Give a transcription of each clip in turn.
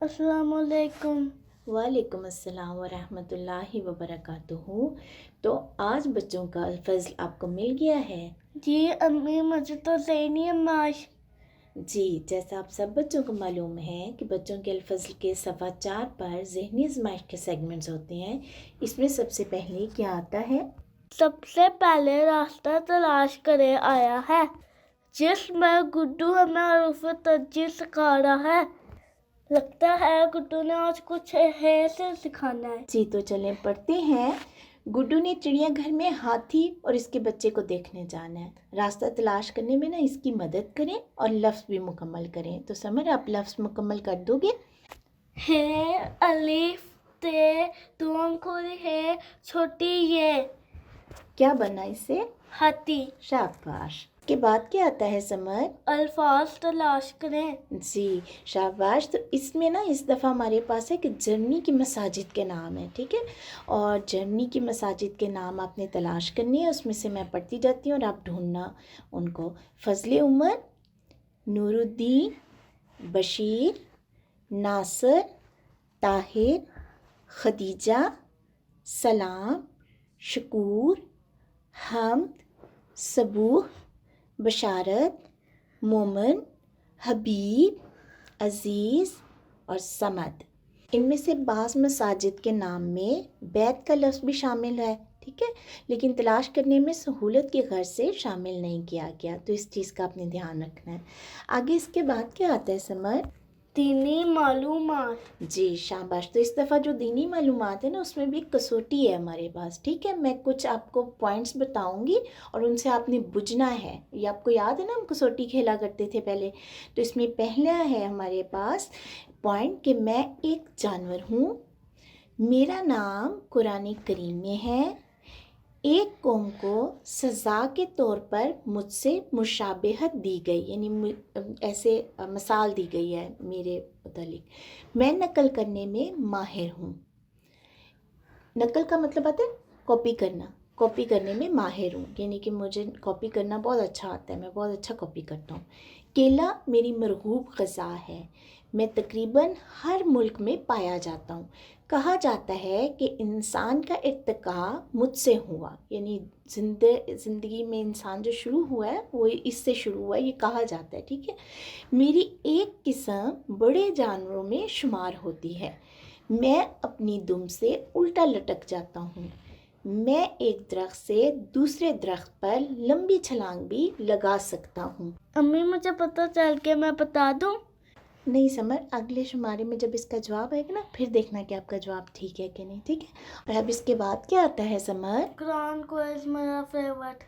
السلام علیکم۔ وعلیکم السلام ورحمۃ اللہ وبرکاتہ۔ تو آج بچوں کا الفظ آپ کو مل گیا ہے؟ جی امی، مجھے تو ذہنی آزمائش۔ جی، جیسا آپ سب بچوں کو معلوم ہے کہ بچوں کے الفظ کے صفحہ 4 پر ذہنی آزمائش کے سیگمنٹس ہوتے ہیں۔ اس میں سب سے پہلے کیا آتا ہے؟ سب سے پہلے راستہ تلاش کرے آیا ہے، جس میں گڈو ہمیں حروف ترجیح سکھا رہا ہے۔ لگتا ہے گڈو نے آج کچھ ہے سے سکھانا ہے۔ جی تو چلیں پڑھتے ہیں۔ گڈو نے چڑیا گھر میں ہاتھی اور اس کے بچے کو دیکھنے جانا ہے۔ راستہ تلاش کرنے میں اس کی مدد کریں اور لفظ بھی مکمل کریں۔ تو سمر، آپ لفظ مکمل کر دو گے؟ ہے الف تے، دو انکھوری ہے، چھوٹی یہ۔ کیا بنا اس سے؟ ہاتھی۔ شاباش۔ کے بعد کیا آتا ہے سمر؟ الفاظ تلاش کریں۔ جی شاباش۔ تو اس میں اس دفعہ ہمارے پاس ہے کہ جرمنی کی مساجد کے نام ہے، ٹھیک ہے؟ اور جرمنی کی مساجد کے نام آپ نے تلاش کرنی ہے، اس میں سے میں پڑھتی جاتی ہوں اور آپ ڈھونڈنا ان کو۔ فضل عمر، نور الدین، بشیر، ناصر، طاہر، خدیجہ، سلام، شکور، حمد، صبوح، بشارت، مومن، حبیب، عزیز اور صمد۔ ان میں سے بعض مساجد کے نام میں بیت کا لفظ بھی شامل ہے، ٹھیک ہے، لیکن تلاش کرنے میں سہولت کی غرض سے شامل نہیں کیا گیا، تو اس چیز کا آپ نے دھیان رکھنا ہے۔ آگے اس کے بعد کیا آتا ہے سمر؟ دینی معلومات۔ جی شاباش۔ تو اس دفعہ جو دینی معلومات ہے اس میں بھی ایک کسوٹی ہے ہمارے پاس، ٹھیک ہے؟ میں کچھ آپ کو پوائنٹس بتاؤں گی اور ان سے آپ نے بجھنا ہے۔ یہ آپ کو یاد ہے نا، ہم کسوٹی کھیلا کرتے تھے پہلے؟ تو اس میں پہلا ہے ہمارے پاس پوائنٹ کہ میں ایک جانور ہوں، میرا نام قرآن کریم میں ہے، ایک قوم کو سزا کے طور پر مجھ سے مشابہت دی گئی، یعنی ایسے مثال دی گئی ہے میرے متعلق، میں نقل کرنے میں ماہر ہوں۔ نقل کا مطلب آتا ہے کاپی کرنا، کاپی کرنے میں ماہر ہوں، یعنی کہ مجھے کاپی کرنا بہت اچھا آتا ہے، میں بہت اچھا کاپی کرتا ہوں۔ کیلا میری مرغوب غذا ہے، میں تقریباً ہر ملک میں پایا جاتا ہوں۔ کہا جاتا ہے کہ انسان کا ارتقاء مجھ سے ہوا، یعنی زندگی میں انسان جو شروع ہوا ہے وہ اس سے شروع ہوا ہے، یہ کہا جاتا ہے، ٹھیک ہے؟ میری ایک قسم بڑے جانوروں میں شمار ہوتی ہے، میں اپنی دم سے الٹا لٹک جاتا ہوں، میں ایک درخت سے دوسرے درخت پر لمبی چھلانگ بھی لگا سکتا ہوں۔ امی مجھے پتہ چل کے میں بتا دوں؟ نہیں سمر، اگلے شمارے میں جب اس کا جواب آئے گا پھر دیکھنا کہ آپ کا جواب ٹھیک ہے کہ نہیں، ٹھیک ہے؟ اور اب اس کے بعد کیا آتا ہے سمر؟ قرآن کوئز میرا فیورٹ۔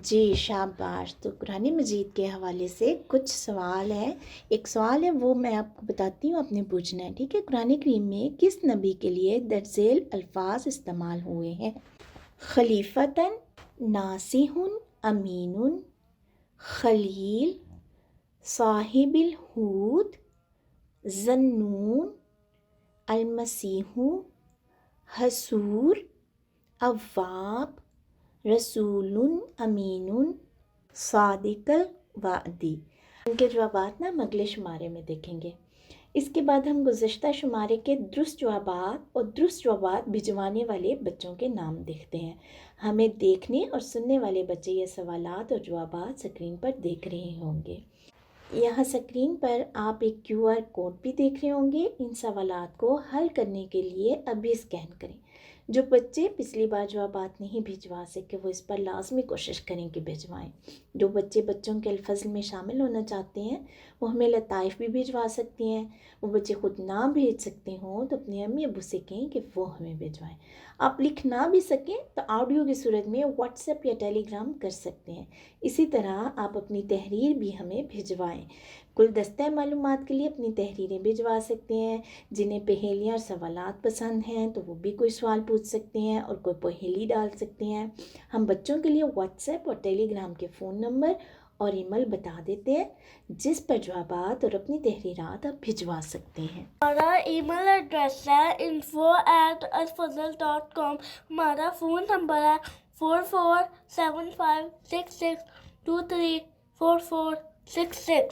جی شاباش۔ تو قرآن مجید کے حوالے سے کچھ سوال ہیں، ایک سوال ہے وہ میں آپ کو بتاتی ہوں، آپ نے پوچھنا ہے، ٹھیک ہے؟ قرآن کریم میں کس نبی کے لیے درج ذیل الفاظ استعمال ہوئے ہیں؟ خلیفتاً، ناصح، امین، خلیل، صاحب الحوت، ذنون، المسیح، حصور، اواب، رسول امین، صادق الوعدی۔ ان کے جوابات ہم اگلے شمارے میں دیکھیں گے۔ اس کے بعد ہم گزشتہ شمارے کے درست جوابات اور درست جوابات بھجوانے والے بچوں کے نام دیکھتے ہیں۔ ہمیں دیکھنے اور سننے والے بچے یہ سوالات اور جوابات سکرین پر دیکھ رہے ہوں گے۔ یہاں سکرین پر آپ ایک QR کوڈ بھی دیکھ رہے ہوں گے، ان سوالات کو حل کرنے کے لیے ابھی اسکین کریں۔ جو بچے پچھلی بار جوابات نہیں بھجوا سکے وہ اس پر لازمی کوشش کریں کہ بھجوائیں۔ جو بچے بچوں کے الفظ میں شامل ہونا چاہتے ہیں وہ ہمیں لطائف بھی بھجوا سکتے ہیں، وہ بچے خود نہ بھیج سکتے ہوں تو اپنے امی ابو سے کہیں کہ وہ ہمیں بھجوائیں۔ آپ لکھ نہ بھی سکیں تو آڈیو کی صورت میں واٹس ایپ یا ٹیلی گرام کر سکتے ہیں۔ اسی طرح آپ اپنی تحریر بھی ہمیں بھجوائیں۔ کل دستہ معلومات کے لیے اپنی تحریریں بھجوا سکتے ہیں۔ جنہیں پہیلیاں اور سوالات پسند ہیں تو وہ بھی کوئی سوال پوچھ سکتے ہیں اور کوئی پہیلی ڈال سکتے ہیں۔ ہم بچوں کے لیے واٹس ایپ اور ٹیلی گرام کے فون نمبر اور ای میل بتا دیتے ہیں جس پر جوابات اور اپنی تحریرات آپ بھجوا سکتے ہیں۔ ہمارا ای میل ایڈریس ہے info@alfazal.com۔ ہمارا فون نمبر ہے 4475662344 66.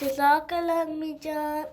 Jazakallah, Mijan.